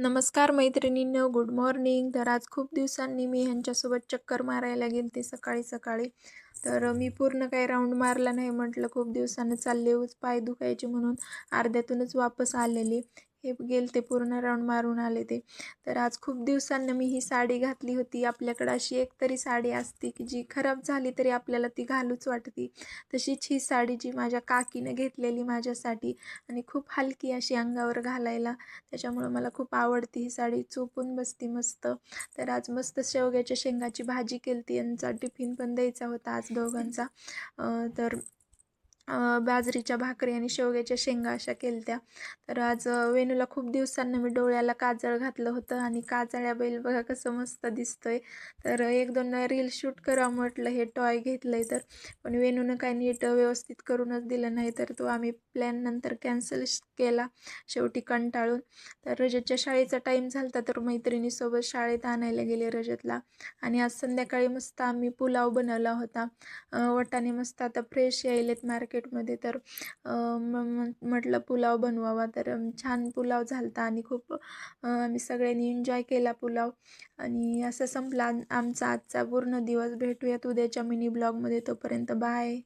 नमस्कार मैत्रिणींनो, good morning. तर आज खूप दिवसांनी मी ह्यांच्यासोबत चक्कर मारायला गेलते सकाळी सकाळी. तर मी पूर्ण काही राऊंड मारला नाही. म्हटलं खूप दिवसानं चालले, उगाच पाय दुखायचे म्हणून अर्ध्यातूनच वापस आलेले. हे गेलते पूर्ण राऊंड मारून आले ते. तर आज खूप दिवसांनी मी ही साडी घातली होती. आपल्याकडं अशी एक तरी साडी असते की जी खराब झाली तरी आपल्याला ती घालूच वाटते. तशीच ही साडी जी माझ्या काकीनं घेतलेली माझ्यासाठी, आणि खूप हलकी अशी अंगावर घालायला. त्याच्यामुळं मला खूप आवडती ही साडी, चोपून बसती मस्त. तर आज मस्त शेवग्याच्या शेंगाची भाजी केलती. यांचा टिफिन पण द्यायचा होता आज दोघांचा. तर बाजरीच्या भाकरी आणि शेवग्याच्या शेंगा अशा केलत्या. तर आज वेणूला खूप दिवसांनी मी डोळ्याला काजळ घातलं होतं, आणि काजळ्या बैल बघा कसं मस्त दिसतोय. तर एक दोन रील शूट करा म्हटलं, हे टॉय घेतलंय तर. पण वेणूनं काही नीट व्यवस्थित करूनच दिलं नाही, तर तो आम्ही प्लॅन नंतर कॅन्सल केला शेवटी कंटाळून. तर रजतच्या शाळेचा टाईम झाला तर मैत्रिणीसोबत शाळेत आणायला गेले रजतला. आणि आज संध्याकाळी मस्त आम्ही पुलाव बनवला होता. वाटाणे मस्त आता फ्रेश यायलेत मार्केटमध्ये, तर म्हटलं पुलाव बनवावा. तर छान पुलाव झालता आणि खूप आम्ही सगळ्यांनी एन्जॉय केला पुलाव. आणि असं संपला आमचा आजचा पूर्ण दिवस. भेटूयात उद्याच्या मिनी ब्लॉगमध्ये. तोपर्यंत बाय.